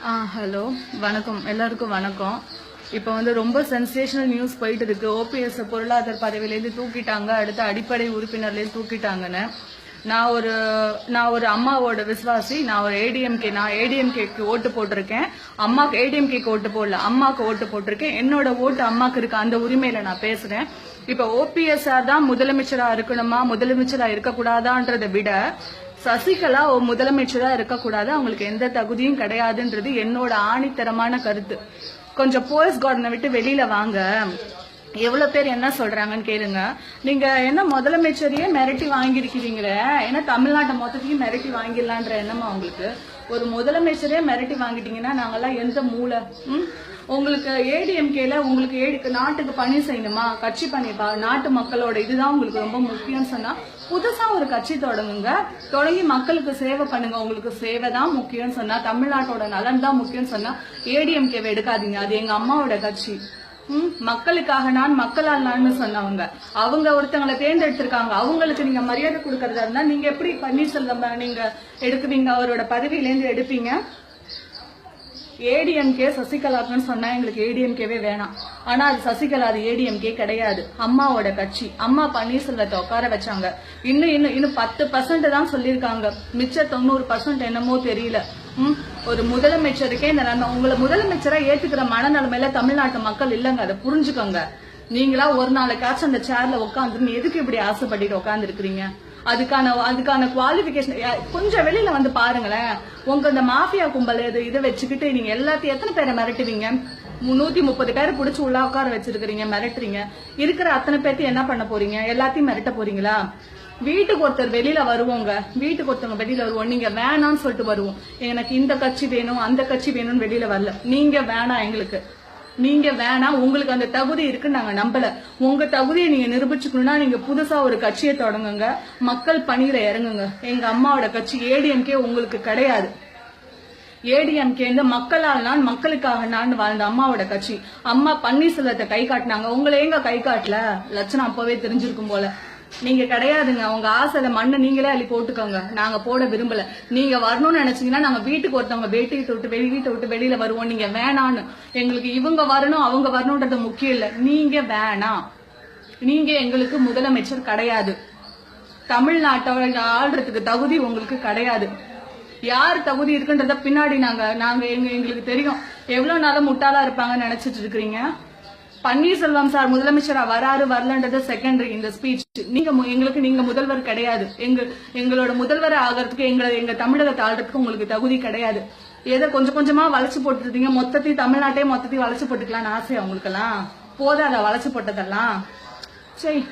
Hello வணக்கம், எல்லாருக்கும் வணக்கம். இப்போ ரொம்ப சென்சேஷனல் நியூஸ் போயிட்டு இருக்கு. ஓபிஎஸ் பொருளாதார பதவியிலேருந்து தூக்கிட்டாங்க, அடுத்த அடிப்படை உறுப்பினர்லேருந்து தூக்கிட்டாங்கன்னு. நான் ஒரு அம்மாவோட விசுவாசி. நான் ஒரு ஏடிஎம்கேக்கு ஓட்டு போட்டிருக்கேன். அம்மாக்கு ஏடிஎம்கேக்கு ஓட்டு போடல, அம்மாக்கு ஓட்டு போட்டிருக்கேன். என்னோட ஓட்டு அம்மாக்கு இருக்கு, அந்த உரிமையில நான் பேசுறேன். இப்ப ஓபிஎஸ்ஆர் தான் முதலமைச்சரா இருக்கணுமா, முதலமைச்சரா இருக்கக்கூடாதான்றதை விட சசிகலா முதலமைச்சரா இருக்கக்கூடாது, அவங்களுக்கு எந்த தகுதியும் கிடையாதுன்றது என்னோட ஆணித்தரமான கருத்து. கொஞ்சம் போலீஸ் கார்டனை விட்டு வெளியில வாங்க. எவ்வளவு பேர் என்ன சொல்றாங்கன்னு கேளுங்க. நீங்க என்ன முதலமைச்சரையே மிரட்டி வாங்கிருக்கிறீங்களே, ஏன்னா தமிழ்நாட்டை மொத்தத்தையும் மிரட்டி வாங்கிடலான்ற எண்ணமா உங்களுக்கு? ஒரு முதலமைச்சரே மிரட்டி வாங்கிட்டீங்கன்னா நாங்கெல்லாம் எந்த மூளை? உங்களுக்கு ஏடிஎம்கேல உங்களுக்கு நாட்டுக்கு பணி செய்யணுமா, கட்சி பண்ணிப்பா, நாட்டு மக்களோட இதுதான் உங்களுக்கு ரொம்ப முக்கியம் சொன்னா புதுசா ஒரு கட்சி தொடங்குங்க, தொடங்கி மக்களுக்கு சேவை பண்ணுங்க. உங்களுக்கு சேவை தான் முக்கியம் சொன்னா, தமிழ்நாட்டோட நலன் தான் முக்கியம் சொன்னா ஏடிஎம்கேவை எடுக்காதீங்க. அது எங்க அம்மாவோட கட்சி. மக்களுக்காக நான், மக்களால் நான் சொன்னவங்க. அவங்க ஒருத்தங்களை தேர்ந்தெடுத்திருக்காங்க, அவங்களுக்கு நீங்க மரியாதை கொடுக்கறதா இருந்தா நீங்க எப்படி பன்னீர்செல்வம் நீங்க எடுக்குவீங்க, அவரோட பதவியிலேருந்து எடுப்பீங்க? ஏடிஎம்கே சசிகலாக்குன்னு சொன்னா எங்களுக்கு ஏடிஎம்கேவே வேணாம். ஆனா அது சசிகலா, அது ஏடிஎம்கே கிடையாது, அம்மாவோட கட்சி. அம்மா பன்னீர்செல்வத்தை உட்கார வச்சாங்க. இன்னும் 10% தான் சொல்லியிருக்காங்க, மிச்ச 90% என்னமோ தெரியல. ஒரு முதலமைச்சருக்கே இந்த நன்மை. உங்களை முதலமைச்சரா ஏத்துக்கிற மனநிலைமையில தமிழ்நாட்டு மக்கள் இல்லங்க, அதை புரிஞ்சுக்கோங்க. நீங்களா ஒரு நாளைக்காச்சும் அந்த சேர்ல உட்காந்துருந்து எதுக்கு இப்படி ஆசைப்பட்டு உட்கார்ந்து இருக்கிறீங்க? அதுக்கான குவாலிபிகேஷன் கொஞ்சம் வெளியில வந்து பாருங்களேன். உங்க இந்த மாஃபியா கும்பல் இதை வச்சுக்கிட்டு நீங்க எல்லாத்தையும் எத்தனை பேரை மிரட்டுவீங்க? 130 பேரை பிடிச்சி உள்ள உட்கார வச்சிருக்கீங்க, மிரட்டுறீங்க. இருக்கிற அத்தனை பேர்த்தையும் என்ன பண்ண போறீங்க? எல்லாத்தையும் மிரட்ட போறீங்களா? வீட்டுக்கு ஒருத்தர் வெளியில வருவோங்க, வீட்டுக்கு ஒருத்தவங்க வெளியில வருவோம். நீங்க வேணான்னு சொல்லிட்டு வருவோம், எனக்கு இந்த கட்சி வேணும் அந்த கட்சி வேணும்னு வெளியில வரல. நீங்க வேணாம், எங்களுக்கு நீங்க வேணாம், உங்களுக்கு அந்த தகுதி இருக்குன்னு நாங்க நம்பல. உங்க தகுதியை நீங்க நிரூபிச்சுக்கணும்னா நீங்க புதுசா ஒரு கட்சியை தொடங்குங்க, மக்கள் பணியில இறங்குங்க. எங்க அம்மாவோட கட்சி ஏடிஎம்கே உங்களுக்கு கிடையாது. ஏடிஎம்கே மக்களால் நான், மக்களுக்காக நான் வாழ்ந்த அம்மாவோட கட்சி. அம்மா பன்னீர்செல்வத்தை கை காட்டினாங்க, உங்களை எங்க கை காட்டல? லட்சணம் அப்பவே தெரிஞ்சிருக்கும் போல. நீங்க கிடையாதுங்க, உங்க ஆசையில மண்ணு நீங்களே அள்ளி போட்டுக்கோங்க, நாங்க போட விரும்பல. நீங்க வரணும்னு நினைச்சீங்கன்னா நாங்க வீட்டுக்கு ஒருத்தவங்க வீட்டை விட்டு வெளியில வருவோம். நீங்க வேணான்னு, எங்களுக்கு இவங்க வரணும் அவங்க வரணும்ன்றது முக்கியம் இல்ல. நீங்க வேணாம், நீங்க எங்களுக்கு முதலமைச்சர் கிடையாது. தமிழ்நாட்டோட ஆள்றதுக்கு தகுதி உங்களுக்கு கிடையாது. யார் தகுதி இருக்குன்றத பின்னாடி எங்களுக்கு தெரியும். எவ்வளவு நாளும் முட்டாளா இருப்பாங்கன்னு நினைச்சிட்டு இருக்கிறீங்க. பன்னீர்செல்வம் சார் முதலமைச்சரா வராரு வரலன்றது செகண்டரி. இந்த ஸ்பீச் நீங்க முதல்வர் கிடையாது. எங்களோட முதல்வர் ஆகிறதுக்கு, எங்க தமிழகத்தை ஆள்றதுக்கு உங்களுக்கு தகுதி கிடையாது. ஏதோ கொஞ்சம் கொஞ்சமா வளைச்சு போட்டுருந்தீங்க, மொத்தத்தையும் வளைச்சு போட்டுக்கலாம்னு ஆசையா உங்களுக்கு எல்லாம்? போதாத வளைச்சு போட்டதெல்லாம்? சரி.